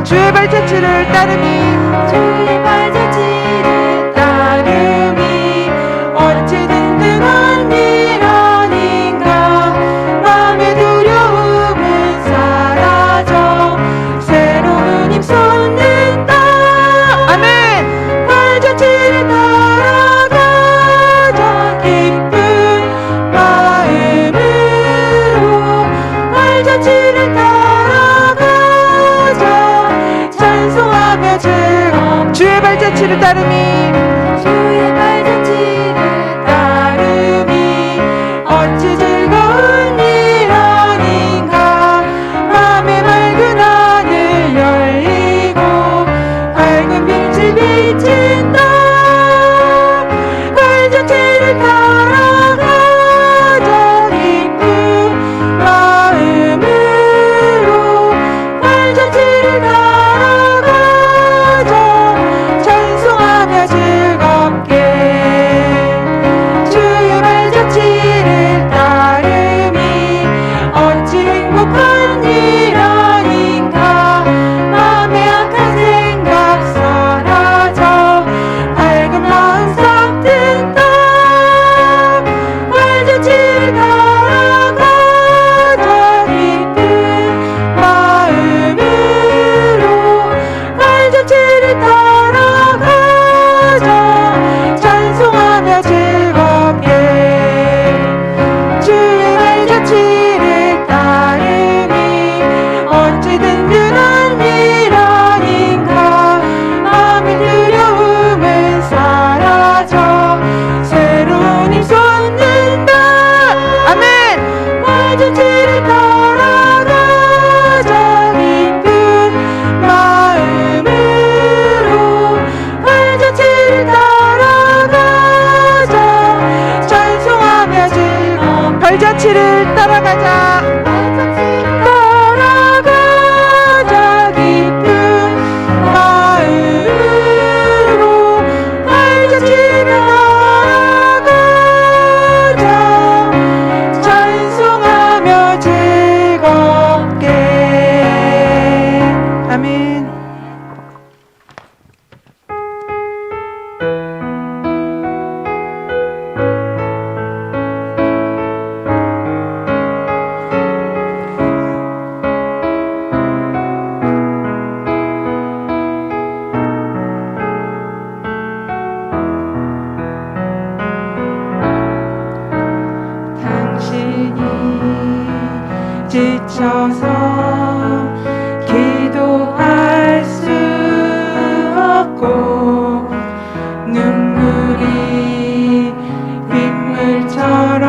주의 발자취를 따르니 주의 발자취를 따르니 어찌 든든한 일 아닌가. 마음의 두려움은 사라져 새로운 힘 솟는다. 아멘. 발자취를 따라가자 기쁜 마음으로. 발자취를 따라가자 찬송하며 즐거워. 주의 발자취를 따르니 주의 발자취를 따르니 어찌 즐거운 일 아닌가. 맘의 맑은 하늘 열리고 밝은 빛을 비친다. 발자취를 따라가자 기쁜 마음으로. 발자취를 따라가자 찬송하며 즐겁게. 주의 발자취를 따르니 어찌 행복한 일 아닌가. 맘의 악한 생각 사라져 밝은 마음 싹 든다. 발자취를 따라가자 기쁜 마음으로. 발자취를 따라가자 찬송하며 즐겁게. 주의 발자취를 따르니 어찌 든든한 일 아닌가. 마음의 두려움은 사라져 새로운 힘 솟는다. 아멘. 발자취를 따라가자 기쁜 마음으로. 발자취를 따라가자 찬송하며 즐거워. 발자취를 따라가자. 따라가자 기쁜 마음으로. 발자취를 따라가자 찬송하며 즐겁게. 아멘. 당신이 지쳐서 기도할 수 없고 눈물이 빗물처럼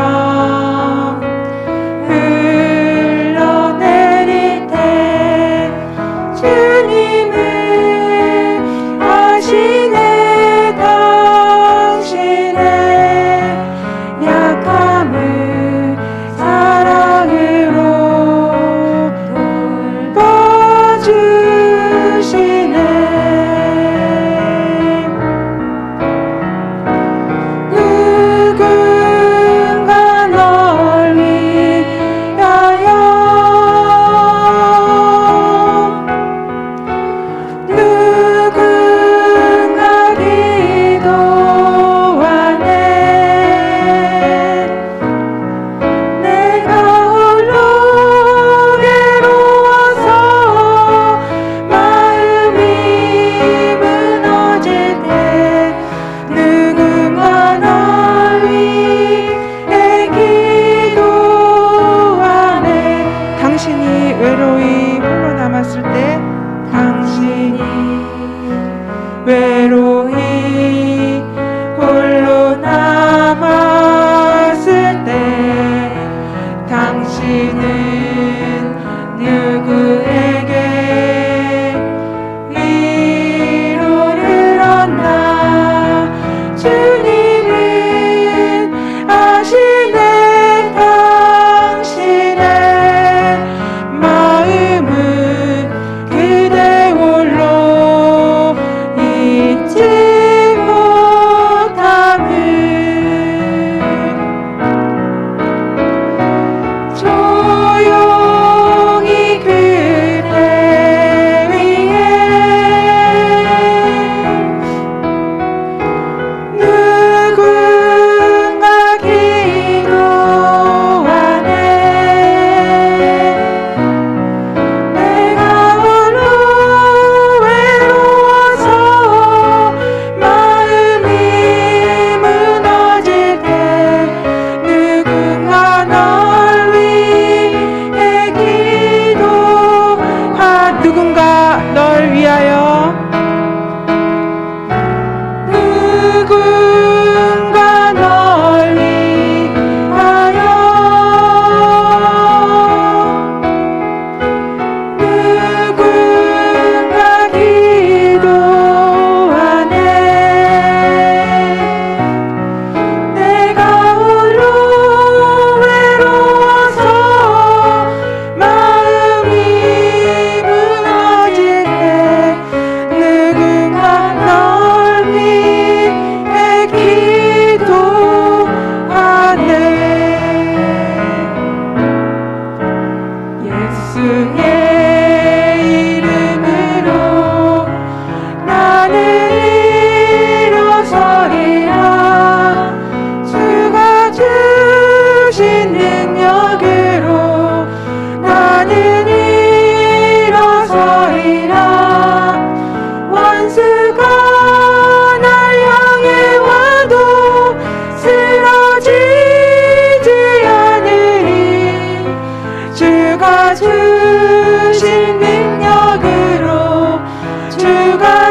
흘러내릴 때 주님은 아시네. 당신의 약함을 사랑으로 돌봐주시네. 누군가 널 위하여 누군가 기도하네. 내가 홀로 괴로워서 마음이 무너질 때 누군가 널 위해 기도하네. 당신이 외로이 홀로 남았을 때 당신이 외로이 홀로 남았을 때 당신은 누구에게 위로를 얻나. 주님은 아시네. 당신의 마음은 그대 홀로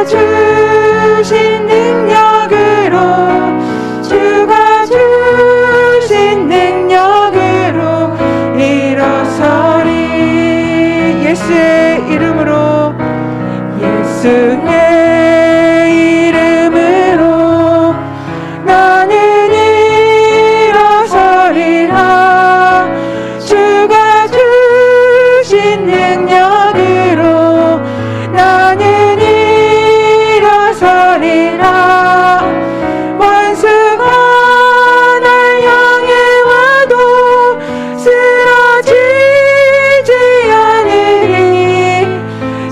주신 능력으로 주가 주신 능력으로 일어서리. 예수의 이름으로 예수의 이름으로 나는 일어서리라. 주가 주신 능력으로 나는 일어서리라. 원수가 날 향해 와도 쓰러지지 않으리.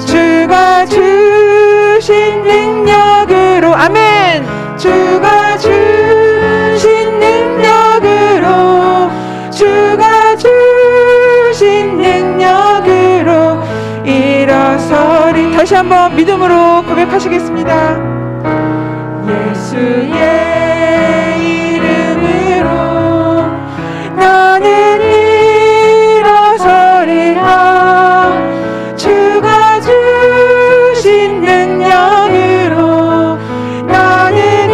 주가 주신 능력으로 아멘. 주가 주신 능력으로 주가 주신 능력으로 일어서리. 다시 한번 믿음으로 고백하시겠습니다. 예수의 이름으로 나는 일어서리라. 주가 주신 능력으로 나는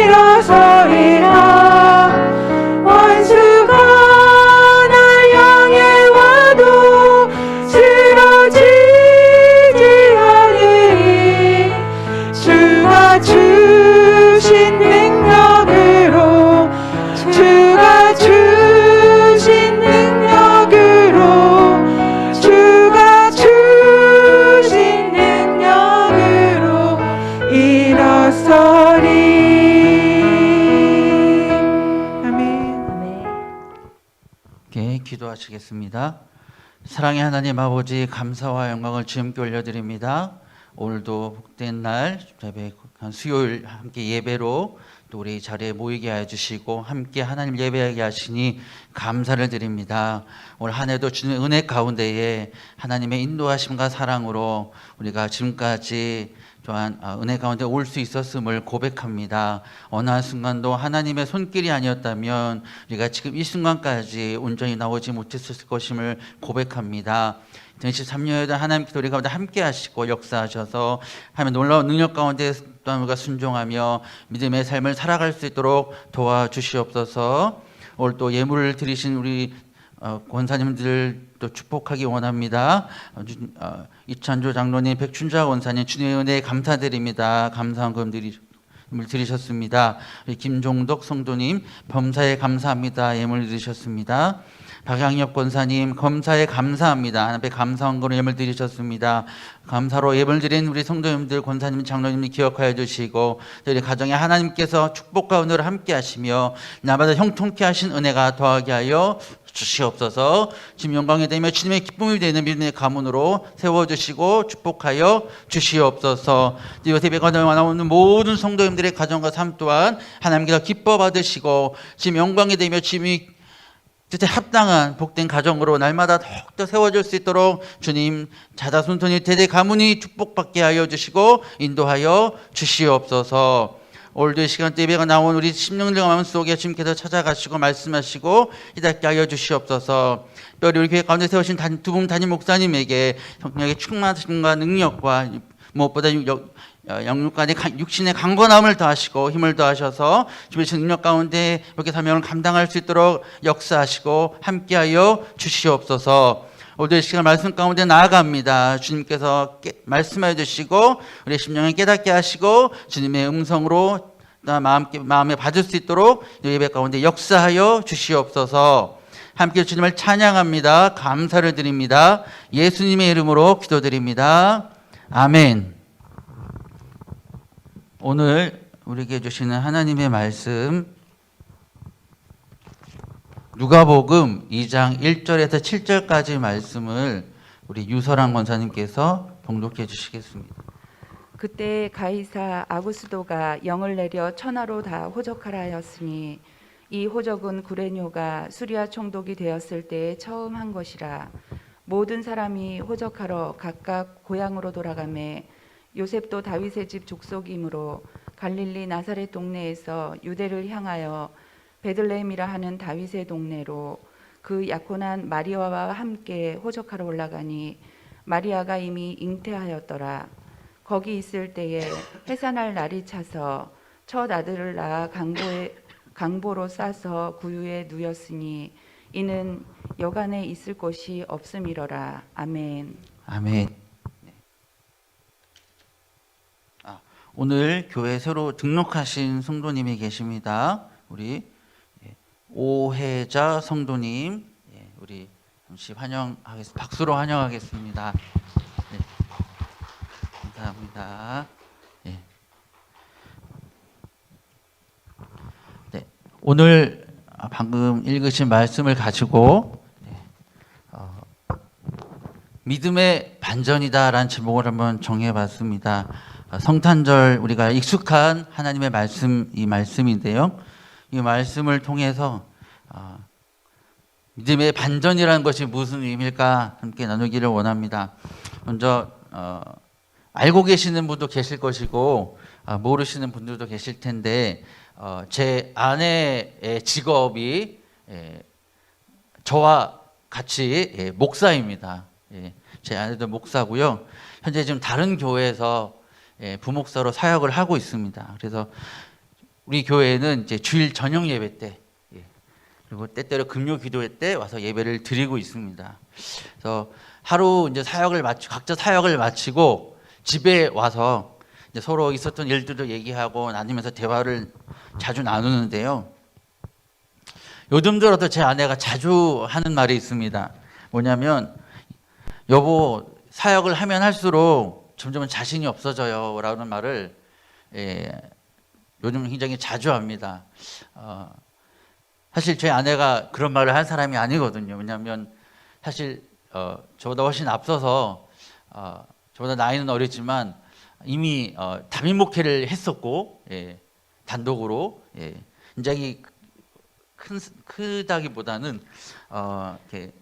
일어서리라. 원수가 날 향해 와도 쓰러지지 않으리. 주가 주신 능력으로 주가 주신 능력으로 주가 주신 능력으로 일어서리. 아멘. 아멘. 함께 기도하시겠습니다. 사랑의 하나님 아버지, 감사와 영광을 주님께 올려드립니다. 오늘도 복된 날 수요일 함께 예배로 또 우리 자리에 모이게 하여 주시고 함께 하나님 예배하게 하시니 감사를 드립니다. 올 한 해도 주님의 은혜 가운데에 하나님의 인도하심과 사랑으로 우리가 지금까지 또한 은혜 가운데 올 수 있었음을 고백합니다. 어느 한순간도 하나님의 손길이 아니었다면 우리가 지금 이 순간까지 온전히 나오지 못했을 것임을 고백합니다. 2023년에도 하나님께서 우리 가운데 함께 하시고 역사하셔서 하나님의 놀라운 능력 가운데 또한 우리가 순종하며 믿음의 삶을 살아갈 수 있도록 도와주시옵소서. 오늘 또 예물을 드리신 우리 권사님들도 축복하기 원합니다. 이찬조 장로님, 백춘자 권사님, 주님의 은혜에 감사드립니다. 감사한 금을 드리셨습니다. 우리 김종덕 성도님, 범사에 감사합니다. 예물 드리셨습니다. 박양엽 권사님, 검사에 감사합니다. 하나님께 감사한 거로 예물 드리셨습니다. 감사로 예물 드린 우리 성도님들, 권사님, 장로님 기억하여 주시고 저희 가정에 하나님께서 축복과 은혜를 함께 하시며 날마다 형통케 하신 은혜가 더하게 하여 주시옵소서. 지금 영광이 되며 주님의 기쁨이 되는 믿음의 가문으로 세워주시고 축복하여 주시옵소서. 요셉의 나오는 모든 성도님들의 가정과 삶 또한 하나님께서 기뻐 받으시고 지금 영광이 되며 주님이 뜻에 합당한 복된 가정으로 날마다 더욱더 세워질 수 있도록 주님 자자손손이 대대 가문이 축복받게 하여 주시고 인도하여 주시옵소서. 오늘도 이 시간대 예배가 나온 우리 심령들 마음속에 주님께서 찾아가시고 말씀하시고 깨닫게 하여 주시옵소서. 특별히 우리 교회 가운데 세우신 두 분 담임 목사님에게 성령의 충만하심과 능력과 무엇보다 영육간의 육신의 강건함을 더하시고 힘을 더하셔서 주신 능력 가운데 이렇게 사명을 감당할 수 있도록 역사하시고 함께하여 주시옵소서. 오늘 이 시간 말씀 가운데 나아갑니다. 주님께서 말씀해 주시고 우리 심령을 깨닫게 하시고 주님의 음성으로 마음에 받을 수 있도록 예배 가운데 역사하여 주시옵소서. 함께 주님을 찬양합니다. 감사를 드립니다. 예수님의 이름으로 기도드립니다. 아멘. 오늘 우리에게 주시는 하나님의 말씀 누가복음 2장 1절에서 7절까지 말씀을 우리 유설한 권사님께서 봉독해 주시겠습니다. 그때 가이사 아구스도가 영을 내려 천하로 다 호적하라 하였으니 이 호적은 구레뇨가 수리아 총독이 되었을 때에 처음 한 것이라. 모든 사람이 호적하러 각각 고향으로 돌아가매 요셉도 다윗의 집 족속이므로 갈릴리 나사렛 동네에서 유대를 향하여 베들레헴이라 하는 다윗의 동네로 그 약혼한 마리아와 함께 호적하러 올라가니 마리아가 이미 잉태하였더라. 거기 있을 때에 해산할 날이 차서 첫 아들을 낳아 강보로 싸서 구유에 누였으니 이는 여간에 있을 곳이 없음이러라. 아멘. 아멘. 네. 오늘 교회 새로 등록하신 성도님이 계십니다. 우리 오혜자 성도님, 우리 잠시 박수로 환영하겠습니다. 네. 감사합니다. 네. 오늘 방금 읽으신 말씀을 가지고 믿음의 반전이다라는 제목을 한번 정해봤습니다. 성탄절 우리가 익숙한 하나님의 말씀, 이 말씀인데요. 이 말씀을 통해서 믿음의 반전이라는 것이 무슨 의미일까 함께 나누기를 원합니다. 먼저 알고 계시는 분도 계실 것이고 모르시는 분들도 계실 텐데 제 아내의 직업이 저와 같이 목사입니다. 제 아내도 목사고요. 현재 지금 다른 교회에서 부목사로 사역을 하고 있습니다. 그래서 우리 교회는 이제 주일 저녁 예배 때 그리고 때때로 금요 기도회 때 와서 예배를 드리고 있습니다. 그래서 하루 이제 각자 사역을 마치고 집에 와서 이제 서로 있었던 일들도 얘기하고 나누면서 대화를 자주 나누는데요. 요즘 들어도 제 아내가 자주 하는 말이 있습니다. 뭐냐면 여보 사역을 하면 할수록 점점 자신이 없어져요 라는 말을 요즘 굉장히 자주 합니다. 사실 제 아내가 그런 말을 한 사람이 아니거든요. 왜냐하면 사실 저보다 훨씬 앞서서 저보다 나이는 어리지만 이미 담임 목회를 했었고 단독으로 굉장히 크다기보다는 이렇게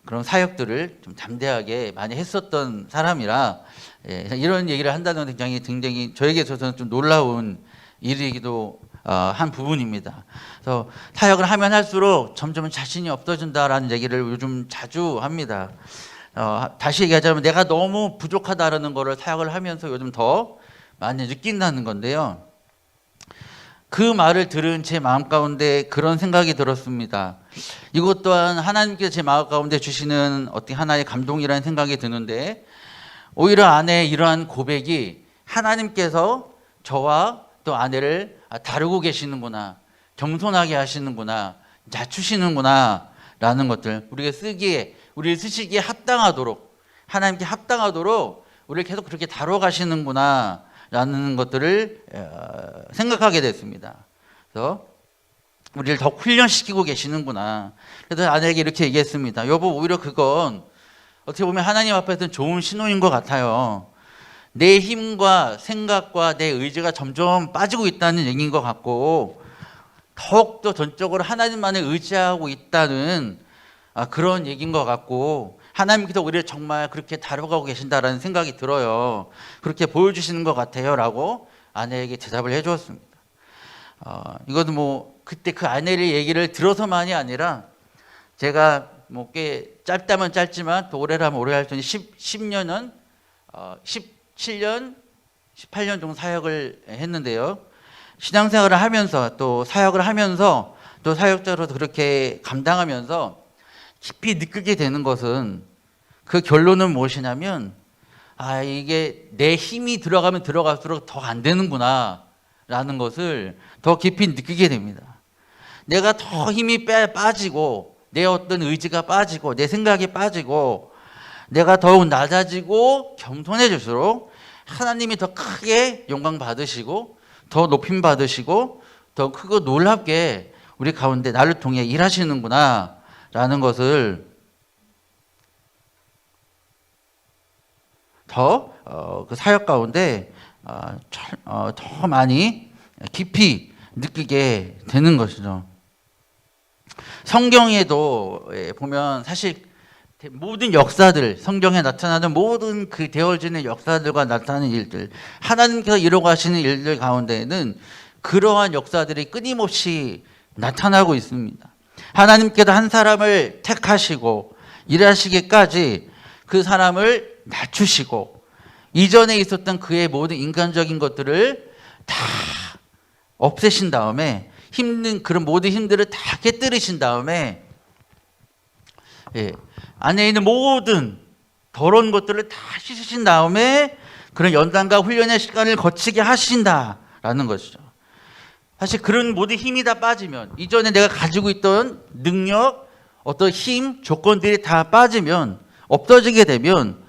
그런 사역들을 좀 담대하게 많이 했었던 사람이라 이런 얘기를 한다는 건 굉장히 저에게 있어서는 좀 놀라운 일이기도 한 부분입니다. 그래서 사역을 하면 할수록 점점 자신이 없어진다라는 얘기를 요즘 자주 합니다. 다시 얘기하자면 내가 너무 부족하다라는 거를 사역을 하면서 요즘 더 많이 느낀다는 건데요. 그 말을 들은 제 마음 가운데 그런 생각이 들었습니다. 이것 또한 하나님께서 제 마음 가운데 주시는 어떤 하나의 감동이라는 생각이 드는데 오히려 아내의 이러한 고백이 하나님께서 저와 또 아내를 다루고 계시는구나, 겸손하게 하시는구나, 낮추시는구나 라는 것들, 우리를 쓰시기에 합당하도록, 하나님께 합당하도록 우리를 계속 그렇게 다뤄가시는구나 라는 것들을 생각하게 됐습니다. 그래서 우리를 더 훈련시키고 계시는구나. 그래서 아내에게 이렇게 얘기했습니다. 여보, 오히려 그건 어떻게 보면 하나님 앞에서는 좋은 신호인 것 같아요. 내 힘과 생각과 내 의지가 점점 빠지고 있다는 얘기인 것 같고 더욱더 전적으로 하나님만을 의지하고 있다는 그런 얘기인 것 같고 하나님께서 우리를 정말 그렇게 다뤄가고 계신다라는 생각이 들어요. 그렇게 보여주시는 것 같아요 라고 아내에게 대답을 해주었습니다. 이것도 뭐 그때 그 아내의 얘기를 들어서만이 아니라 제가 뭐 꽤 짧다면 짧지만 또 오래라면 오래 할 수 있는 10년은 17년, 18년 정도 사역을 했는데요. 신앙생활을 하면서 또 사역을 하면서 또 사역자로서 그렇게 감당하면서 깊이 느끼게 되는 것은 그 결론은 무엇이냐면 이게 내 힘이 들어가면 들어갈수록 더 안 되는구나 라는 것을 더 깊이 느끼게 됩니다. 내가 더 힘이 빠지고 내 어떤 의지가 빠지고 내 생각이 빠지고 내가 더욱 낮아지고 겸손해질수록 하나님이 더 크게 영광 받으시고 더 높임 받으시고 더 크고 놀랍게 우리 가운데 나를 통해 일하시는구나 라는 것을 더 그 사역 가운데 더 많이 깊이 느끼게 되는 것이죠. 성경에도 보면 사실 모든 역사들, 성경에 나타나는 모든 그 되어지는 역사들과 나타나는 일들, 하나님께서 이루고 하시는 일들 가운데에는 그러한 역사들이 끊임없이 나타나고 있습니다. 하나님께서 한 사람을 택하시고 일하시기까지 그 사람을 낮추시고 이전에 있었던 그의 모든 인간적인 것들을 다 없애신 다음에 힘든 그런 모든 힘들을 다 깨뜨리신 다음에 안에 있는 모든 더러운 것들을 다 씻으신 다음에 그런 연단과 훈련의 시간을 거치게 하신다라는 것이죠. 사실 그런 모든 힘이 다 빠지면, 이전에 내가 가지고 있던 능력, 어떤 힘, 조건들이 다 빠지면, 없어지게 되면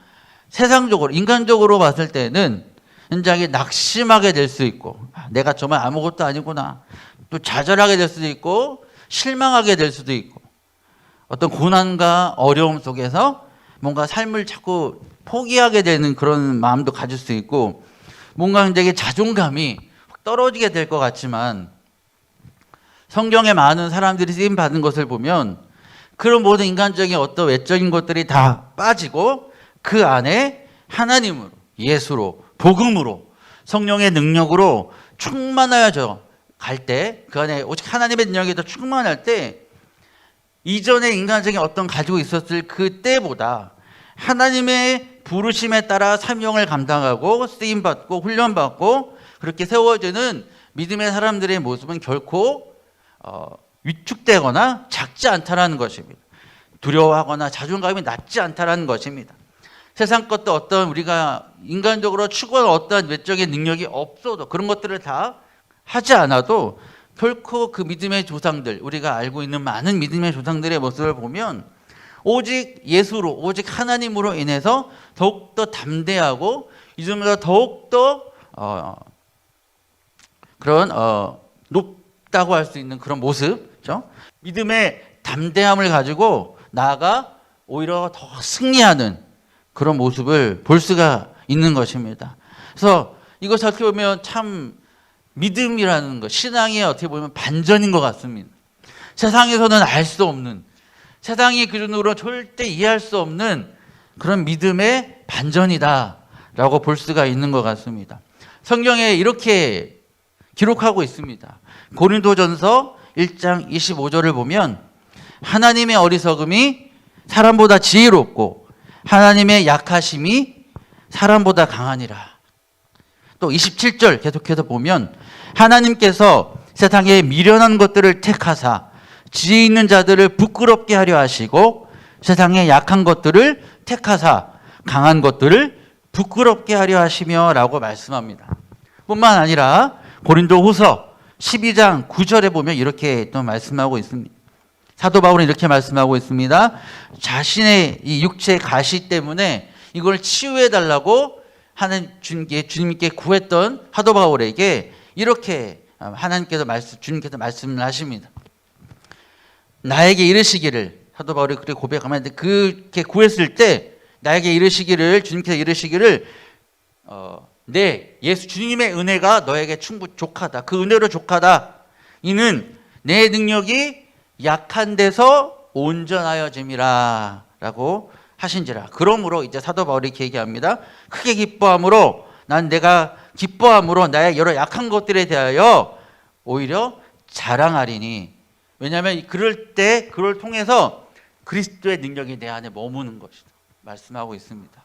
세상적으로, 인간적으로 봤을 때는 굉장히 낙심하게 될 수 있고, 내가 정말 아무것도 아니구나, 또 좌절하게 될 수도 있고 실망하게 될 수도 있고, 어떤 고난과 어려움 속에서 뭔가 삶을 자꾸 포기하게 되는 그런 마음도 가질 수 있고, 뭔가 굉장히 자존감이 떨어지게 될 것 같지만, 성경에 많은 사람들이 쓰임 받은 것을 보면 그런 모든 인간적인 어떤 외적인 것들이 다 빠지고 그 안에 하나님으로, 예수로, 복음으로, 성령의 능력으로 충만하여져 갈 때, 그 안에 오직 하나님의 능력이 더 충만할 때, 이전에 인간적인 어떤 가지고 있었을 그때보다 하나님의 부르심에 따라 사명을 감당하고 쓰임받고 훈련받고 그렇게 세워지는 믿음의 사람들의 모습은 결코 위축되거나 작지 않다라는 것입니다. 두려워하거나 자존감이 낮지 않다라는 것입니다. 세상 것도 어떤 우리가 인간적으로 추구하는 어떤 외적인 능력이 없어도, 그런 것들을 다 하지 않아도 결코 그 믿음의 조상들, 우리가 알고 있는 많은 믿음의 조상들의 모습을 보면 오직 예수로, 오직 하나님으로 인해서 더욱더 담대하고 이전보다 더욱더 그런 높다고 할 수 있는 그런 모습, 그렇죠? 믿음의 담대함을 가지고 나아가 오히려 더 승리하는 그런 모습을 볼 수가 있는 것입니다. 그래서 이것을 어떻게 보면 참 믿음이라는 것, 신앙이 어떻게 보면 반전인 것 같습니다. 세상에서는 알 수 없는, 세상이 기준으로 절대 이해할 수 없는 그런 믿음의 반전이다라고 볼 수가 있는 것 같습니다. 성경에 이렇게 기록하고 있습니다. 고린도전서 1장 25절을 보면 하나님의 어리석음이 사람보다 지혜롭고 하나님의 약하심이 사람보다 강하니라. 또 27절 계속해서 보면 하나님께서 세상에 미련한 것들을 택하사 지혜 있는 자들을 부끄럽게 하려 하시고 세상에 약한 것들을 택하사 강한 것들을 부끄럽게 하려 하시며 라고 말씀합니다. 뿐만 아니라 고린도후서 12장 9절에 보면 이렇게 또 말씀하고 있습니다. 사도 바울은 이렇게 말씀하고 있습니다. 자신의 이 육체의 가시 때문에 이걸 치유해 달라고 하나님 주님께 구했던 사도 바울에게 이렇게 주님께서 말씀을 하십니다. 나에게 이르시기를, 사도 바울이 그렇게 고백하면 그렇게 구했을 때 나에게 이르시기를, 주님께서 이르시기를 예수 주님의 은혜가 너에게 족하다. 그 은혜로 족하다. 이는 내 능력이 약한 데서 온전하여짐이라 라고 하신지라. 그러므로 이제 사도 바울이 이렇게 얘기합니다. 크게 기뻐함으로, 내가 기뻐함으로 나의 여러 약한 것들에 대하여 오히려 자랑하리니. 왜냐하면 그럴 때 그걸 통해서 그리스도의 능력이 내 안에 머무는 것이다 말씀하고 있습니다.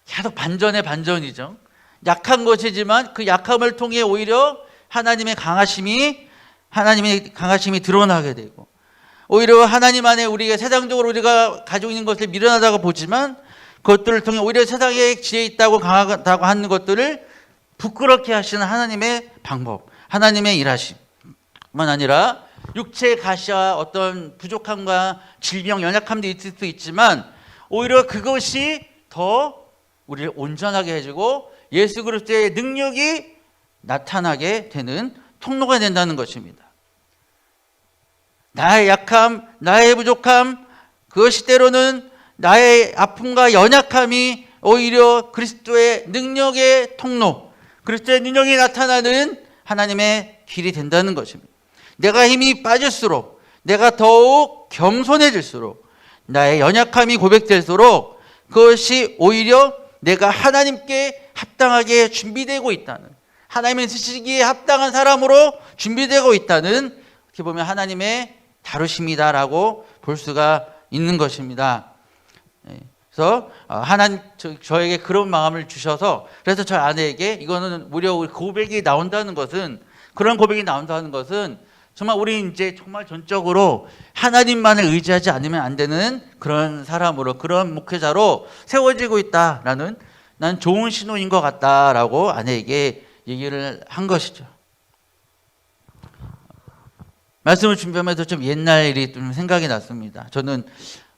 계속 반전의 반전이죠. 약한 것이지만 그 약함을 통해 오히려 하나님의 강하심이 드러나게 되고, 오히려 하나님 안에 우리가 세상적으로 우리가 가지고 있는 것을 미련하다고 보지만 그것들을 통해 오히려 세상에 지혜 있다고 강하다고 하는 것들을 부끄럽게 하시는 하나님의 방법, 하나님의 일하심 뿐만 아니라 육체의 가시와 어떤 부족함과 질병, 연약함도 있을 수 있지만 오히려 그것이 더 우리를 온전하게 해주고 예수 그리스도의 능력이 나타나게 되는 통로가 된다는 것입니다. 나의 약함, 나의 부족함, 그것이 때로는 나의 아픔과 연약함이 오히려 그리스도의 능력의 통로, 그리스도의 능력이 나타나는 하나님의 길이 된다는 것입니다. 내가 힘이 빠질수록, 내가 더욱 겸손해질수록, 나의 연약함이 고백될수록 그것이 오히려 내가 하나님께 합당하게 준비되고 있다는, 하나님의 쓰시기에 합당한 사람으로 준비되고 있다는, 이렇게 보면 하나님의 다루심이다라고 볼 수가 있는 것입니다. 그래서 그래서 하나님 저에게 그런 마음을 주셔서 그래서 저 아내에게 이거는 무려 우리 고백이 나온다는 것은 그런 고백이 나온다는 것은 정말 우리 이제 정말 전적으로 하나님만을 의지하지 않으면 안 되는 그런 사람으로 그런 목회자로 세워지고 있다라는 난 좋은 신호인 것 같다라고 아내에게 얘기를 한 것이죠. 말씀을 준비하면서 좀 옛날 일이 좀 생각이 났습니다. 저는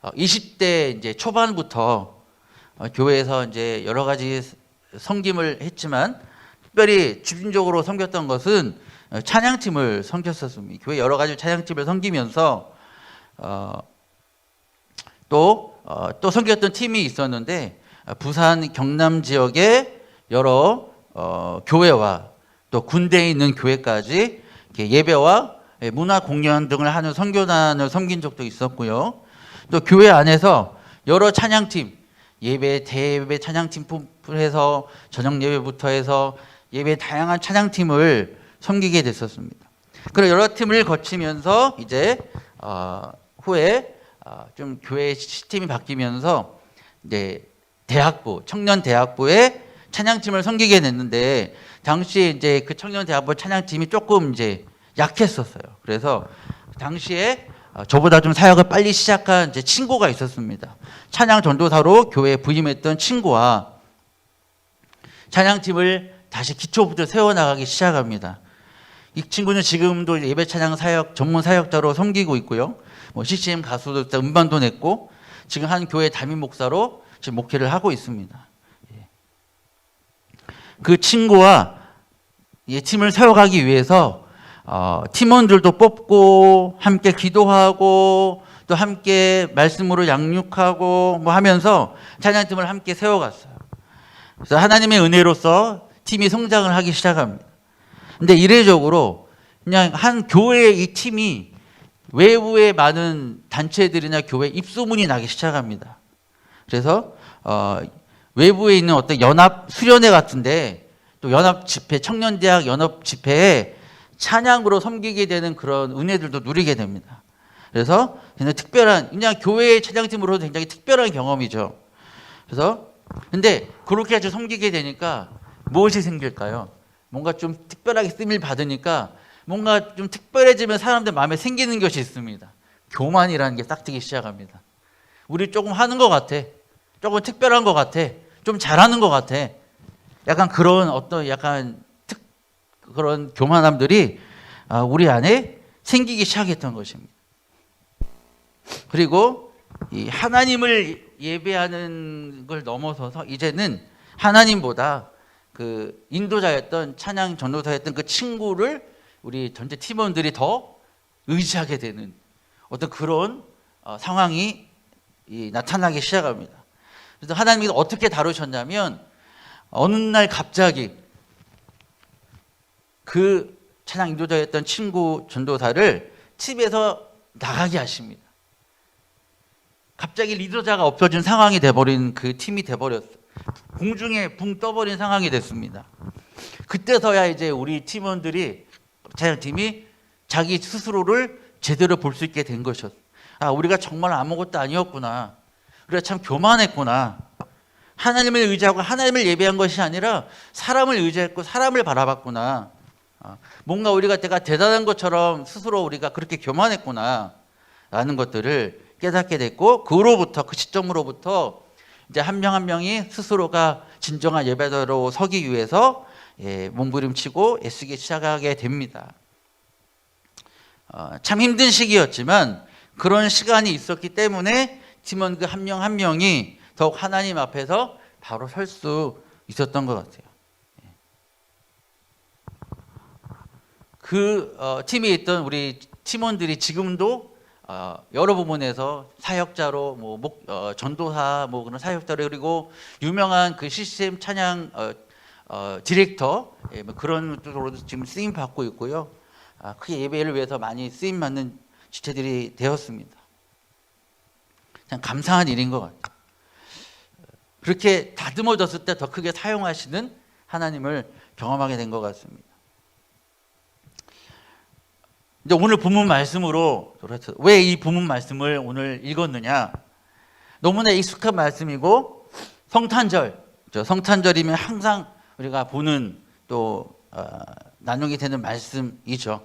20대 이제 초반부터 교회에서 이제 여러 가지 섬김을 했지만 특별히 집중적으로 섬겼던 것은 찬양팀을 섬겼었습니다. 교회 여러 가지 찬양팀을 섬기면서 또 섬겼던 팀이 있었는데 부산 경남 지역의 여러 교회와 또 군대에 있는 교회까지 예배와 문화 공연 등을 하는 선교단을 섬긴 적도 있었고요. 또 교회 안에서 여러 찬양팀, 예배, 대예배 찬양팀부터 해서 저녁 예배부터 해서 예배 다양한 찬양팀을 섬기게 됐었습니다. 그런 여러 팀을 거치면서 이제 후에 좀 교회 시스템이 바뀌면서 이제 대학부, 청년 대학부의 찬양팀을 섬기게 됐는데 당시에 이제 그 청년 대학부 찬양팀이 조금 이제 약했었어요. 그래서 당시에 저보다 좀 사역을 빨리 시작한 이제 친구가 있었습니다. 찬양 전도사로 교회에 부임했던 친구와 찬양팀을 다시 기초부터 세워나가기 시작합니다. 이 친구는 지금도 예배 찬양 사역 전문 사역자로 섬기고 있고요. 뭐 CCM 가수도 음반도 냈고 지금 한 교회 담임 목사로 지금 목회를 하고 있습니다. 그 친구와 팀을 세워가기 위해서 팀원들도 뽑고 함께 기도하고 또 함께 말씀으로 양육하고 뭐 하면서 찬양팀을 함께 세워갔어요. 그래서 하나님의 은혜로서 팀이 성장을 하기 시작합니다. 근데 이례적으로 그냥 한 교회의 이 팀이 외부의 많은 단체들이나 교회 입소문이 나기 시작합니다. 그래서 외부에 있는 어떤 연합 수련회 같은데 또 연합 집회, 청년대학 연합 집회에 찬양으로 섬기게 되는 그런 은혜들도 누리게 됩니다. 그래서 굉장히 특별한, 그냥 교회의 찬양팀으로도 굉장히 특별한 경험이죠. 그래서 근데 그렇게 아주 섬기게 되니까 무엇이 생길까요? 뭔가 좀 특별하게 쓰임을 받으니까 뭔가 좀 특별해지면 사람들 마음에 생기는 것이 있습니다. 교만이라는 게 싹트기 시작합니다. 우리 조금 하는 것 같아. 조금 특별한 것 같아. 좀 잘하는 것 같아. 약간 그런 어떤 약간 그런 교만함들이 우리 안에 생기기 시작했던 것입니다. 그리고 이 하나님을 예배하는 걸 넘어서서 이제는 하나님보다 그 인도자였던 찬양 전도사였던 그 친구를 우리 전체 팀원들이 더 의지하게 되는 어떤 그런 상황이 나타나기 시작합니다. 그래서 하나님이 어떻게 다루셨냐면 어느 날 갑자기 그 찬양 인도자였던 친구 전도사를 집에서 나가게 하십니다. 갑자기 리더자가 없어진 상황이 돼버린 그 팀이 돼버렸어요. 공중에 붕 떠버린 상황이 됐습니다. 그때서야 이제 우리 팀원들이 찬양팀이 자기 스스로를 제대로 볼 수 있게 된 것이었어요. 우리가 정말 아무것도 아니었구나. 우리가 참 교만했구나. 하나님을 의지하고 하나님을 예배한 것이 아니라 사람을 의지했고 사람을 바라봤구나. 뭔가 우리가 내가 대단한 것처럼 스스로 우리가 그렇게 교만했구나 라는 것들을 깨닫게 됐고 그 시점으로부터 이제 한 명 한 명이 스스로가 진정한 예배자로 서기 위해서 몸부림치고 애쓰기 시작하게 됩니다. 참 힘든 시기였지만 그런 시간이 있었기 때문에 팀원 그 한 명 한 명이 더욱 하나님 앞에서 바로 설 수 있었던 것 같아요. 그 팀에 있던 우리 팀원들이 지금도 여러 부분에서 사역자로 전도사 그런 사역자로 그리고 유명한 그 CCM 찬양 디렉터 그런 쪽으로 지금 쓰임 받고 있고요. 크게 예배를 위해서 많이 쓰임 받는 지체들이 되었습니다. 참 감사한 일인 것 같아요. 그렇게 다듬어졌을 때 더 크게 사용하시는 하나님을 경험하게 된 것 같습니다. 이제 오늘 본문 말씀으로 왜 이 본문 말씀을 오늘 읽었느냐? 너무나 익숙한 말씀이고 성탄절, 성탄절이면 항상 우리가 보는 또 나누게 되는 말씀이죠.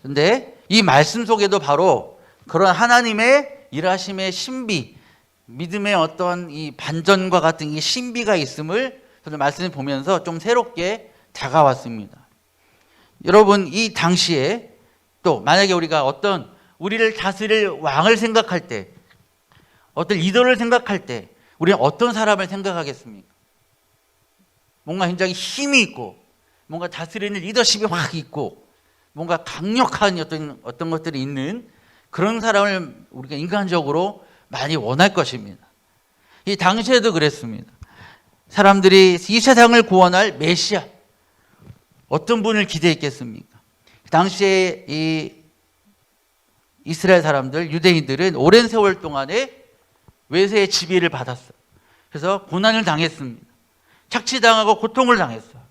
근데 이 말씀 속에도 바로 그런 하나님의 일하심의 신비, 믿음의 어떤 이 반전과 같은 이 신비가 있음을 저는 말씀을 보면서 좀 새롭게 다가왔습니다. 여러분, 이 당시에 또 만약에 우리가 어떤 우리를 다스릴 왕을 생각할 때, 어떤 리더를 생각할 때 우리는 어떤 사람을 생각하겠습니까? 뭔가 굉장히 힘이 있고 뭔가 다스리는 리더십이 확 있고 뭔가 강력한 어떤 것들이 있는 그런 사람을 우리가 인간적으로 많이 원할 것입니다. 이 당시에도 그랬습니다. 사람들이 이 세상을 구원할 메시아, 어떤 분을 기대했겠습니까? 당시에 이 이스라엘 사람들, 유대인들은 오랜 세월 동안에 외세의 지배를 받았어요. 그래서 고난을 당했습니다. 착취당하고 고통을 선했어요.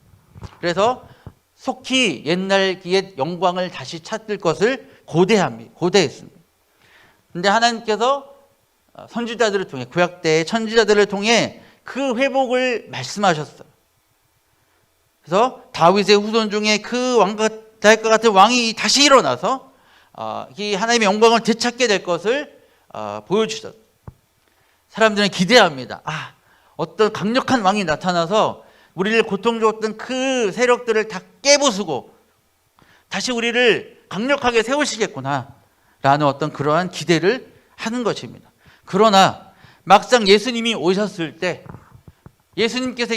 그래서 속히 옛날 옛 영광을 다시 찾을 것을 고대했습니다. 그런데 하나님께서 선지자들을 통해, 구약 때의 선지자들을 통해 그 회복을 말씀하셨어요. 그래서 다윗의 후손 중에 그 다윗과 같은 왕이 다시 일어나서 이 하나님의 영광을 되찾게 될 것을 보여주셨어요. 사람들은 기대합니다. 어떤 강력한 왕이 나타나서 우리를 고통 줬던 그 세력들을 다 깨부수고 다시 우리를 강력하게 세우시겠구나 라는 어떤 그러한 기대를 하는 것입니다. 그러나 막상 예수님이 오셨을 때, 예수님께서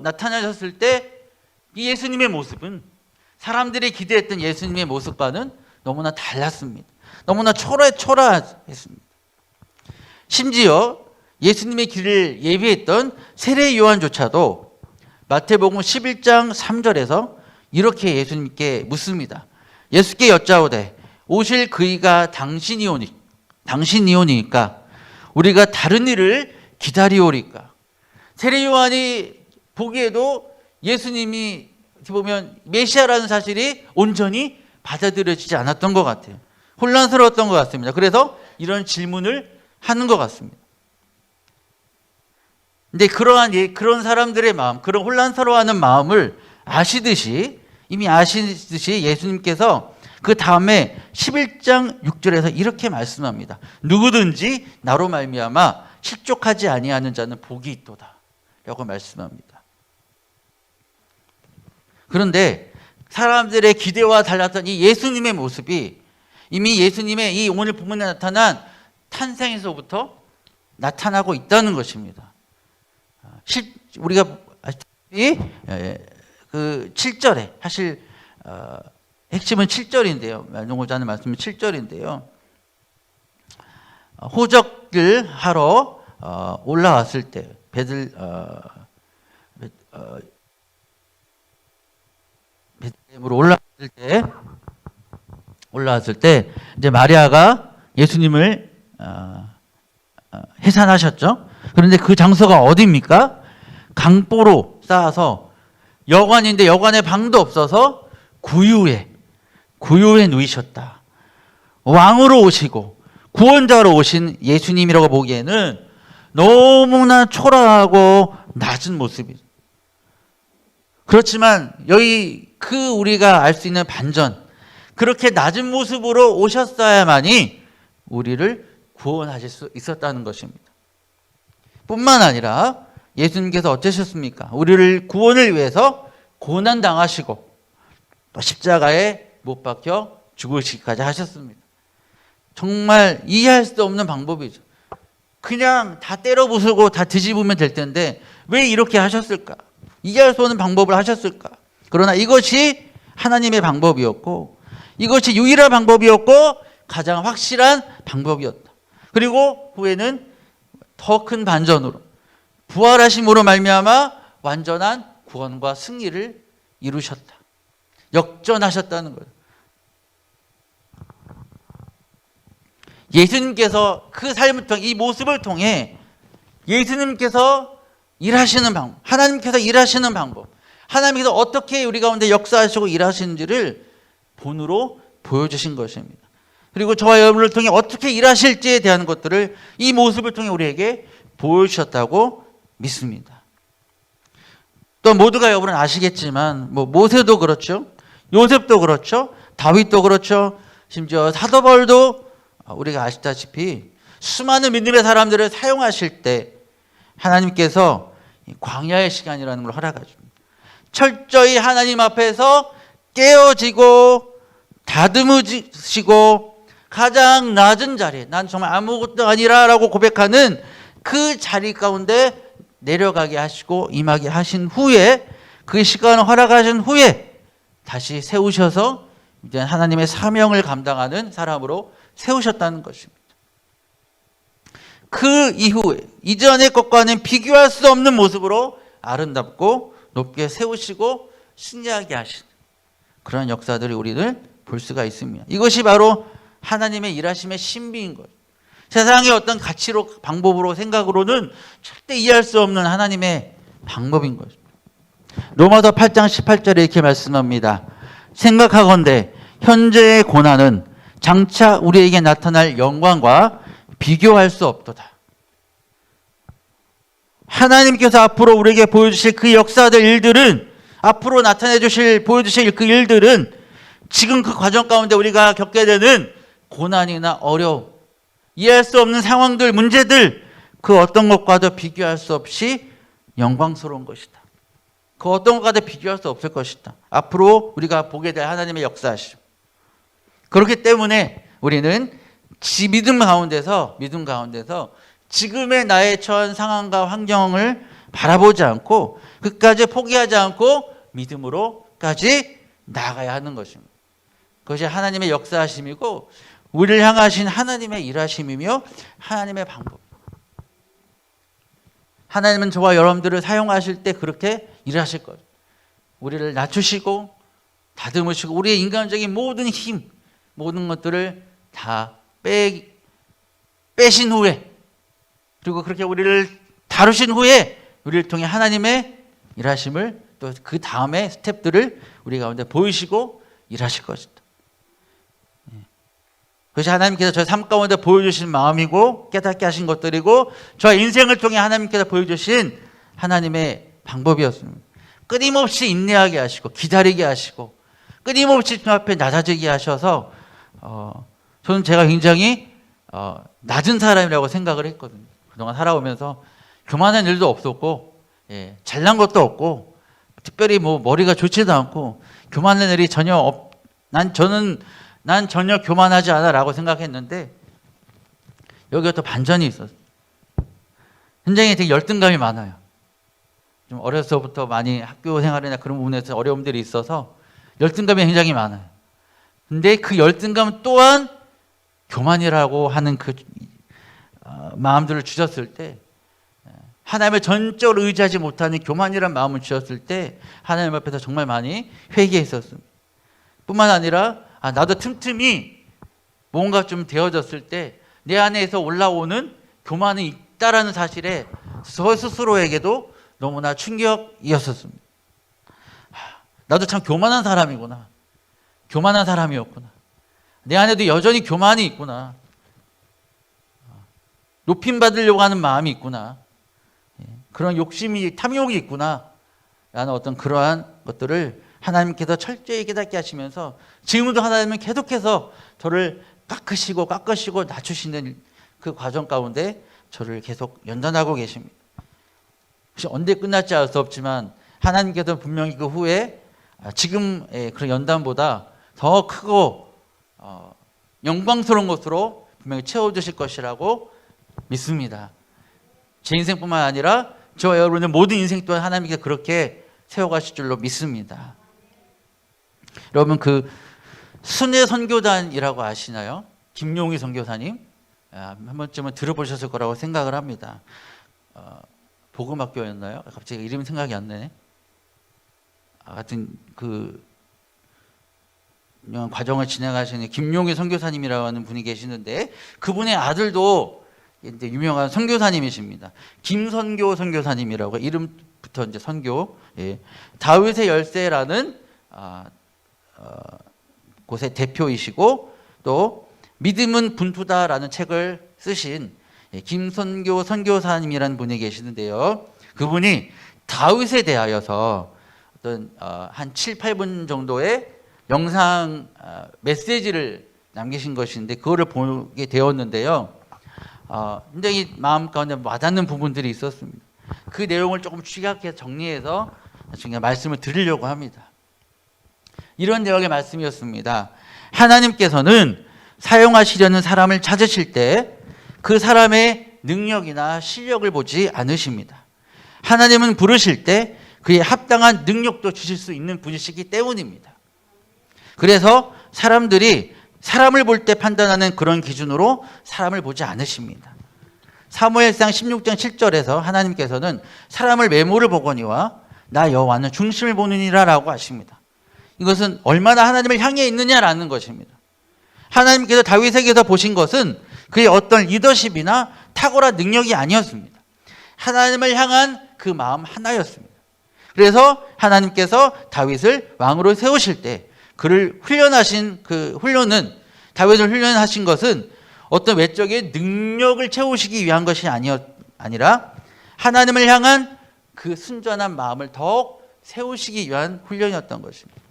나타나셨을 때 이 예수님의 모습은 사람들이 기대했던 예수님의 모습과는 너무나 달랐습니다. 너무나 초라했습니다. 심지어 예수님의 길을 예비했던 세례 요한조차도 마태복음 11장 3절에서 이렇게 예수님께 묻습니다. 예수께 여짜오되 오실 그이가 당신이오니까 우리가 다른 일을 기다리오리까. 세례 요한이 보기에도 예수님이 보면 메시아라는 사실이 온전히 받아들여지지 않았던 것 같아요. 혼란스러웠던 것 같습니다. 그래서 이런 질문을 하는 것 같습니다. 근데 그런 사람들의 마음, 그런 혼란스러워하는 마음을 이미 아시듯이 예수님께서 그 다음에 11장 6절에서 이렇게 말씀합니다. 누구든지 나로 말미암아 실족하지 아니하는 자는 복이 있도다 라고 말씀합니다. 그런데 사람들의 기대와 달랐던 이 예수님의 모습이 이미 예수님의 이 오늘 본문에 나타난 탄생에서부터 나타나고 있다는 것입니다. 우리가 아시다시피 그 7절에 사실 핵심은 7절인데요. 나누고자 하는 말씀은 7절인데요. 호적을 하러 올라왔을 때 베들레헴으로 올라왔을 때 이제 마리아가 예수님을 해산하셨죠. 그런데 그 장소가 어디입니까? 강보로 쌓아서 여관인데 여관에 방도 없어서 구유에 누이셨다. 왕으로 오시고 구원자로 오신 예수님이라고 보기에는 너무나 초라하고 낮은 모습이죠. 그렇지만 여기 우리가 알 수 있는 반전, 그렇게 낮은 모습으로 오셨어야만이 우리를 구원하실 수 있었다는 것입니다. 뿐만 아니라 예수님께서 어쩌셨습니까? 우리를 구원을 위해서 고난당하시고 또 십자가에 못 박혀 죽으시기까지 하셨습니다. 정말 이해할 수 없는 방법이죠. 그냥 다 때려 부수고 다 뒤집으면 될 텐데 왜 이렇게 하셨을까? 이해할 수 없는 방법을 하셨을까? 그러나 이것이 하나님의 방법이었고 이것이 유일한 방법이었고 가장 확실한 방법이었다. 그리고 후에는 더 큰 반전으로 부활하심으로 말미암아 완전한 구원과 승리를 이루셨다. 역전하셨다는 거예요. 예수님께서 그 삶을 통해 이 모습을 통해 예수님께서 일하시는 방법, 하나님께서 일하시는 방법, 하나님께서 어떻게 우리 가운데 역사하시고 일하시는지를 본으로 보여주신 것입니다. 그리고 저와 여러분을 통해 어떻게 일하실지에 대한 것들을 이 모습을 통해 우리에게 보여주셨다고 믿습니다. 또 모두가 여러분은 아시겠지만 모세도 그렇죠. 요셉도 그렇죠. 다윗도 그렇죠. 심지어 사도 바울도 우리가 아시다시피 수많은 믿음의 사람들을 사용하실 때 하나님께서 광야의 시간이라는 걸 허락해 줍니다. 철저히 하나님 앞에서 깨어지고 다듬으시고 가장 낮은 자리에 난 정말 아무것도 아니라라고 고백하는 그 자리 가운데 내려가게 하시고 임하게 하신 후에 그 시간을 허락하신 후에 다시 세우셔서 이제 하나님의 사명을 감당하는 사람으로 세우셨다는 것입니다. 그 이후에 이전의 것과는 비교할 수 없는 모습으로 아름답고 높게 세우시고 승리하게 하신 그런 역사들이 우리를 볼 수가 있습니다. 이것이 바로 하나님의 일하심의 신비인 거예요. 세상의 어떤 가치로 방법으로 생각으로는 절대 이해할 수 없는 하나님의 방법인 거죠. 로마서 8장 18절에 이렇게 말씀합니다. 생각하건대 현재의 고난은 장차 우리에게 나타날 영광과 비교할 수 없도다. 하나님께서 앞으로 우리에게 보여주실 그 역사들 일들은 앞으로 나타내 주실 보여주실 그 일들은 지금 그 과정 가운데 우리가 겪게 되는 고난이나 어려움, 이해할 수 없는 상황들, 문제들 그 어떤 것과도 비교할 수 없이 영광스러운 것이다. 그 어떤 것과도 비교할 수 없을 것이다. 앞으로 우리가 보게 될 하나님의 역사시죠. 그렇기 때문에 우리는 믿음 가운데서 지금의 나의 처한 상황과 환경을 바라보지 않고 끝까지 포기하지 않고 믿음으로까지 나아가야 하는 것입니다. 그것이 하나님의 역사하심이고 우리를 향하신 하나님의 일하심이며 하나님의 방법. 하나님은 저와 여러분들을 사용하실 때 그렇게 일하실 거예요. 우리를 낮추시고 다듬으시고 우리의 인간적인 모든 힘, 모든 것들을 다 빼신 후에 그리고 그렇게 우리를 다루신 후에 우리를 통해 하나님의 일하심을 또 그 다음에 스텝들을 우리 가운데 보이시고 일하실 것이다. 그것이 하나님께서 저의 삶 가운데 보여주신 마음이고 깨닫게 하신 것들이고 저의 인생을 통해 하나님께서 보여주신 하나님의 방법이었습니다. 끊임없이 인내하게 하시고 기다리게 하시고 끊임없이 주 앞에 낮아지게 하셔서 저는 제가 굉장히 낮은 사람이라고 생각을 했거든요. 그동안 살아오면서 교만한 일도 없었고 잘난 것도 없고 특별히 머리가 좋지도 않고 교만한 일이 전혀 난 전혀 교만하지 않아라고 생각했는데 여기가 또 반전이 있었어요. 굉장히 되게 열등감이 많아요. 좀 어려서부터 많이 학교 생활이나 그런 부분에서 어려움들이 있어서 열등감이 굉장히 많아요. 근데 그 열등감 또한 교만이라고 하는 그 마음들을 주셨을 때 하나님을 전적으로 의지하지 못하는 교만이라는 마음을 주셨을 때 하나님 앞에서 정말 많이 회개했었습니다. 뿐만 아니라 나도 틈틈이 뭔가 좀 되어졌을 때 내 안에서 올라오는 교만이 있다라는 사실에 저 스스로에게도 너무나 충격이었었습니다. 나도 참 교만한 사람이구나. 교만한 사람이었구나. 내 안에도 여전히 교만이 있구나. 높임받으려고 하는 마음이 있구나. 그런 욕심이, 탐욕이 있구나. 라는 어떤 그러한 것들을 하나님께서 철저히 깨닫게 하시면서 지금도 하나님은 계속해서 저를 깎으시고 낮추시는 그 과정 가운데 저를 계속 연단하고 계십니다. 혹시 언제 끝날지 알 수 없지만 하나님께서는 분명히 그 후에 지금의 그런 연단보다 더 크고 영광스러운 것으로 분명히 채워주실 것이라고 믿습니다. 제 인생뿐만 아니라 저와 여러분의 모든 인생 또한 하나님께서 그렇게 세워가실 줄로 믿습니다. 여러분 그 순회 선교단이라고 아시나요? 김용희 선교사님 한 번쯤은 들어보셨을 거라고 생각을 합니다. 복음학교였나요? 갑자기 이름이 생각이 안 나네. 하여튼 그 과정을 진행하시는 김용희 선교사님이라고 하는 분이 계시는데 그분의 아들도 이제 유명한 선교사님이십니다. 김선교 선교사님이라고 이름부터 이제 선교. 다윗의 열쇠라는 곳의 대표이시고 또 믿음은 분투다라는 책을 쓰신 김선교 선교사님이라는 분이 계시는데요. 그분이 다윗에 대하여서 어떤 한 7, 8분 정도의 영상 메시지를 남기신 것인데 그거를 보게 되었는데요. 굉장히 마음 가운데 와닿는 부분들이 있었습니다. 그 내용을 조금 취약해서 정리해서 나중에 말씀을 드리려고 합니다. 이런 내용의 말씀이었습니다. 하나님께서는 사용하시려는 사람을 찾으실 때 그 사람의 능력이나 실력을 보지 않으십니다. 하나님은 부르실 때 그에 합당한 능력도 주실 수 있는 분이시기 때문입니다. 그래서 사람들이 사람을 볼 때 판단하는 그런 기준으로 사람을 보지 않으십니다. 사무엘상 16장 7절에서 하나님께서는 사람을 외모를 보거니와 나 여호와는 중심을 보느니라 라고 하십니다. 이것은 얼마나 하나님을 향해 있느냐라는 것입니다. 하나님께서 다윗에게서 보신 것은 그의 어떤 리더십이나 탁월한 능력이 아니었습니다. 하나님을 향한 그 마음 하나였습니다. 그래서 하나님께서 다윗을 왕으로 세우실 때 그를 훈련하신 그 훈련은 다윗을 훈련하신 것은 어떤 외적인 능력을 채우시기 위한 것이 아니라 하나님을 향한 그 순전한 마음을 더욱 세우시기 위한 훈련이었던 것입니다.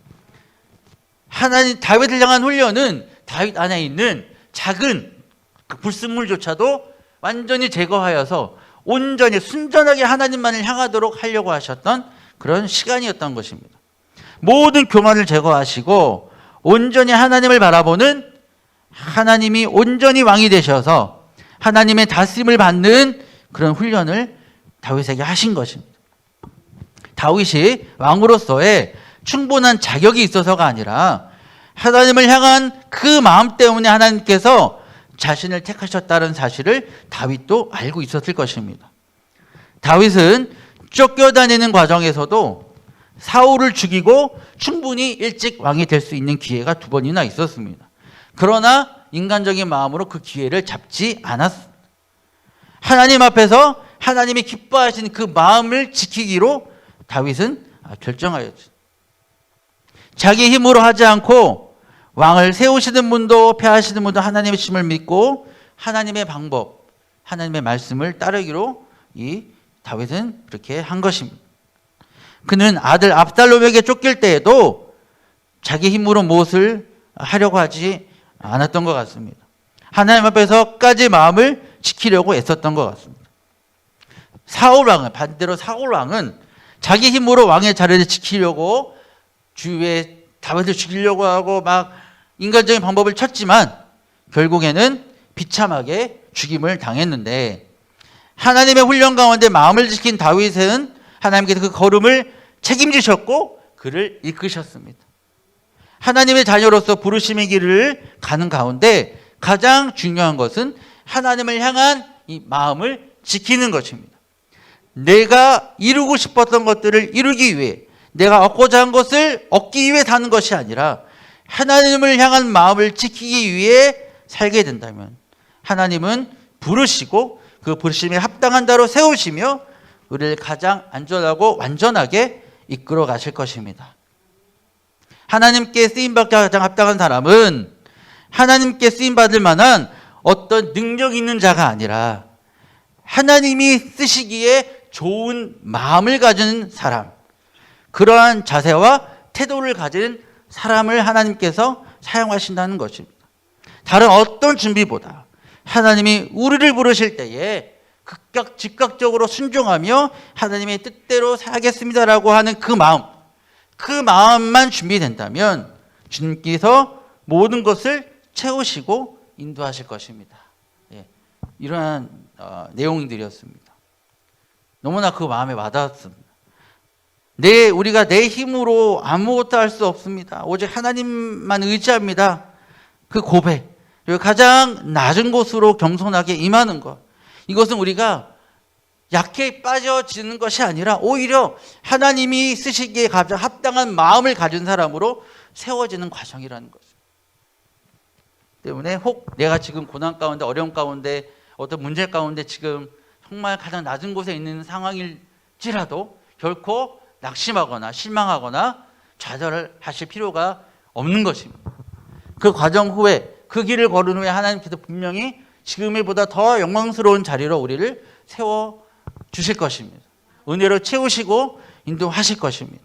다윗을 향한 훈련은 다윗 안에 있는 작은 그 불순물조차도 완전히 제거하여서 온전히 순전하게 하나님만을 향하도록 하려고 하셨던 그런 시간이었던 것입니다. 모든 교만을 제거하시고 온전히 하나님을 바라보는 하나님이 온전히 왕이 되셔서 하나님의 다스림을 받는 그런 훈련을 다윗에게 하신 것입니다. 다윗이 왕으로서의 충분한 자격이 있어서가 아니라 하나님을 향한 그 마음 때문에 하나님께서 자신을 택하셨다는 사실을 다윗도 알고 있었을 것입니다. 다윗은 쫓겨다니는 과정에서도 사울을 죽이고 충분히 일찍 왕이 될 수 있는 기회가 2번이나 있었습니다. 그러나 인간적인 마음으로 그 기회를 잡지 않았습니다. 하나님 앞에서 하나님이 기뻐하시는 그 마음을 지키기로 다윗은 결정하였죠. 자기 힘으로 하지 않고 왕을 세우시는 분도 폐하시는 분도 하나님의 힘을 믿고 하나님의 방법, 하나님의 말씀을 따르기로 이 다윗은 그렇게 한 것입니다. 그는 아들 압살롬에게 쫓길 때에도 자기 힘으로 무엇을 하려고 하지 않았던 것 같습니다. 하나님 앞에서까지 마음을 지키려고 애썼던 것 같습니다. 반대로 사울 왕은 자기 힘으로 왕의 자리를 지키려고 주위에 다윗을 죽이려고 하고 막 인간적인 방법을 쳤지만 결국에는 비참하게 죽임을 당했는데 하나님의 훈련 가운데 마음을 지킨 다윗은 하나님께서 그 걸음을 책임지셨고 그를 이끄셨습니다. 하나님의 자녀로서 부르심의 길을 가는 가운데 가장 중요한 것은 하나님을 향한 이 마음을 지키는 것입니다. 내가 이루고 싶었던 것들을 이루기 위해 내가 얻고자 한 것을 얻기 위해 사는 것이 아니라 하나님을 향한 마음을 지키기 위해 살게 된다면 하나님은 부르시고 그 부르심에 합당한 자로 세우시며 우리를 가장 안전하고 완전하게 이끌어 가실 것입니다. 하나님께 쓰임받기 가장 합당한 사람은 하나님께 쓰임받을 만한 어떤 능력이 있는 자가 아니라 하나님이 쓰시기에 좋은 마음을 가진 사람, 그러한 자세와 태도를 가진 사람을 하나님께서 사용하신다는 것입니다. 다른 어떤 준비보다 하나님이 우리를 부르실 때에 즉각적으로 순종하며 하나님의 뜻대로 살겠습니다라고 하는 그 마음만 준비된다면 주님께서 모든 것을 채우시고 인도하실 것입니다. 이러한 내용들이었습니다. 너무나 그 마음에 와닿았습니다. 우리가 내 힘으로 아무것도 할 수 없습니다. 오직 하나님만 의지합니다. 그 고백, 그리고 가장 낮은 곳으로 겸손하게 임하는 것, 이것은 우리가 약해 빠져지는 것이 아니라 오히려 하나님이 쓰시기에 가장 합당한 마음을 가진 사람으로 세워지는 과정이라는 거죠. 때문에 혹 내가 지금 고난 가운데, 어려움 가운데, 어떤 문제 가운데 지금 정말 가장 낮은 곳에 있는 상황일지라도 결코 낙심하거나 실망하거나 좌절하실 필요가 없는 것입니다. 그 과정 후에 그 길을 걸은 후에 하나님께서 분명히 지금의 보다 더 영광스러운 자리로 우리를 세워 주실 것입니다. 은혜로 채우시고 인도하실 것입니다.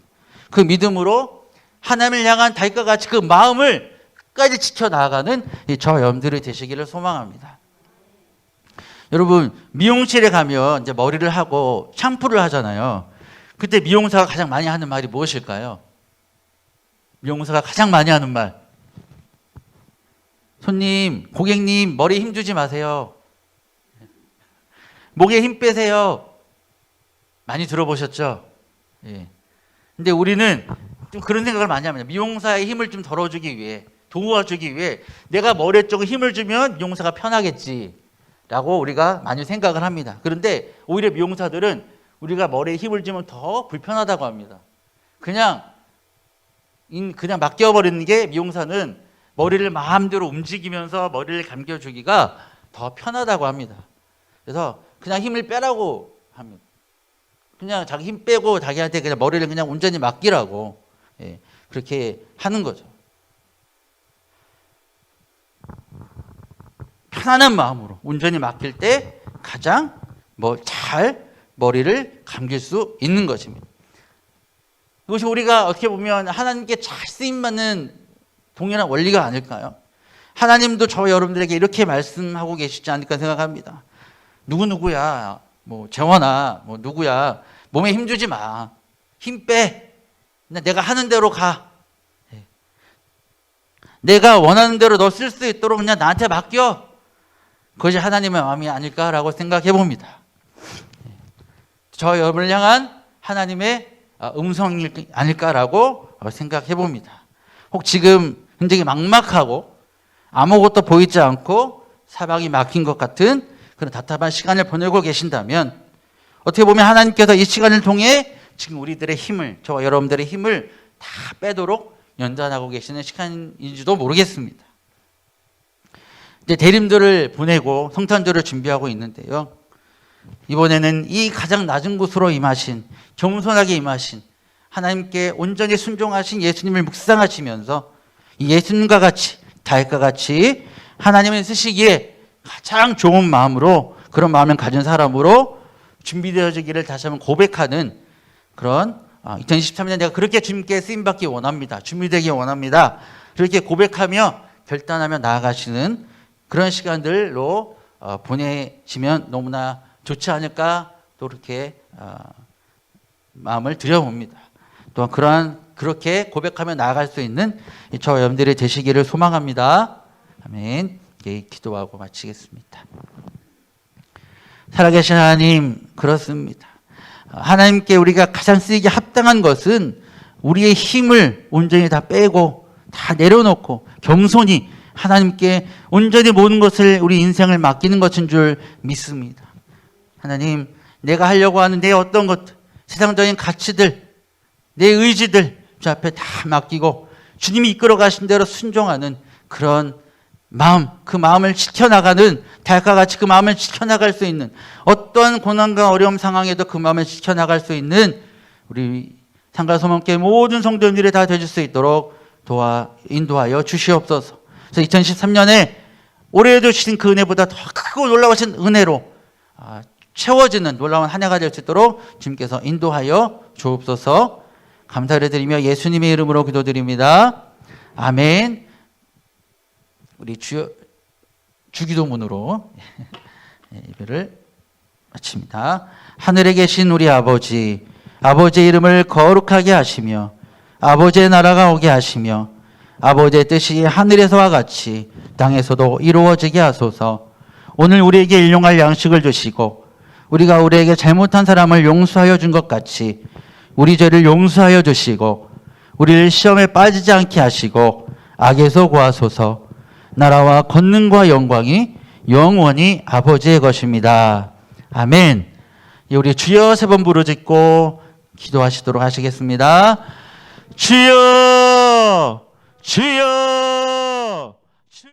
그 믿음으로 하나님을 향한 다윗과 같이 그 마음을 끝까지 지켜나가는 저와 여러분들이 되시기를 소망합니다. 여러분, 미용실에 가면 이제 머리를 하고 샴푸를 하잖아요. 그때 미용사가 가장 많이 하는 말이 무엇일까요? 미용사가 가장 많이 하는 말. 손님, 고객님, 머리에 힘 주지 마세요. 목에 힘 빼세요. 많이 들어보셨죠? 예. 근데 우리는 좀 그런 생각을 많이 합니다. 미용사의 힘을 좀 덜어주기 위해, 도와주기 위해 내가 머리에 조금 힘을 주면 미용사가 편하겠지 라고 우리가 많이 생각을 합니다. 그런데 오히려 미용사들은 우리가 머리에 힘을 주면 더 불편하다고 합니다. 그냥 맡겨버리는 게 미용사는 머리를 마음대로 움직이면서 머리를 감겨주기가 더 편하다고 합니다. 그래서 그냥 힘을 빼라고 합니다. 그냥 자기 힘 빼고 자기한테 그냥 머리를 그냥 온전히 맡기라고, 예, 그렇게 하는 거죠. 편안한 마음으로 온전히 맡길 때 가장 잘 머리를 감길 수 있는 것입니다. 이것이 우리가 어떻게 보면 하나님께 잘 쓰임받는 동일한 원리가 아닐까요? 하나님도 저와 여러분들에게 이렇게 말씀하고 계시지 않을까 생각합니다. 누구야, 재원아, 누구야, 몸에 힘 주지 마. 힘 빼. 그냥 내가 하는 대로 가. 내가 원하는 대로 너 쓸 수 있도록 그냥 나한테 맡겨. 그것이 하나님의 마음이 아닐까라고 생각해 봅니다. 저와 여러분을 향한 하나님의 음성이 아닐까라고 생각해 봅니다. 혹 지금 굉장히 막막하고 아무것도 보이지 않고 사방이 막힌 것 같은 그런 답답한 시간을 보내고 계신다면 어떻게 보면 하나님께서 이 시간을 통해 지금 우리들의 힘을, 저와 여러분들의 힘을 다 빼도록 연단하고 계시는 시간인지도 모르겠습니다. 이제 대림들을 보내고 성탄절을 준비하고 있는데요. 이번에는 이 가장 낮은 곳으로 임하신, 겸손하게 임하신 하나님께 온전히 순종하신 예수님을 묵상하시면서 이 예수님과 같이, 다윗과 같이 하나님을 쓰시기에 가장 좋은 마음으로, 그런 마음을 가진 사람으로 준비되어지기를 다시 한번 고백하는 그런 2023년 내가 그렇게 주님께 쓰임받기 원합니다. 준비되기 원합니다. 그렇게 고백하며 결단하며 나아가시는 그런 시간들로 보내시면 너무나 좋지 않을까, 또 그렇게 마음을 들여봅니다. 또한 그렇게 고백하며 나아갈 수 있는 저와 여러분들이 되시기를 소망합니다. 아멘. 기도하고 마치겠습니다. 살아계신 하나님, 그렇습니다. 하나님께 우리가 가장 쓰이기 합당한 것은 우리의 힘을 온전히 다 빼고 다 내려놓고 겸손히 하나님께 온전히 모든 것을, 우리 인생을 맡기는 것인 줄 믿습니다. 하나님, 내가 하려고 하는 내 어떤 것들, 세상적인 가치들, 내 의지들 주 앞에 다 맡기고 주님이 이끌어 가신 대로 순종하는 그런 마음, 그 마음을 지켜나가는, 다윗과 같이 그 마음을 지켜나갈 수 있는, 어떠한 고난과 어려움 상황에도 그 마음을 지켜나갈 수 있는 우리 상가소망교회 모든 성도님들이 다 되실 수 있도록 인도하여 주시옵소서. 그래서 2013년에 올해에도 주신 그 은혜보다 더 크고 놀라우신 은혜로 채워지는 놀라운 한 해가 될 수 있도록 주님께서 인도하여 주옵소서. 감사를 드리며 예수님의 이름으로 기도드립니다. 아멘. 우리 주기도문으로 예배를 마칩니다. 하늘에 계신 우리 아버지, 아버지의 이름을 거룩하게 하시며 아버지의 나라가 오게 하시며 아버지의 뜻이 하늘에서와 같이 땅에서도 이루어지게 하소서. 오늘 우리에게 일용할 양식을 주시고 우리가 우리에게 잘못한 사람을 용서하여 준 것 같이 우리 죄를 용서하여 주시고 우리를 시험에 빠지지 않게 하시고 악에서 구하소서. 나라와 권능과 영광이 영원히 아버지의 것입니다. 아멘. 우리 주여 세 번 부르짖고 기도하시도록 하시겠습니다. 주여, 주여.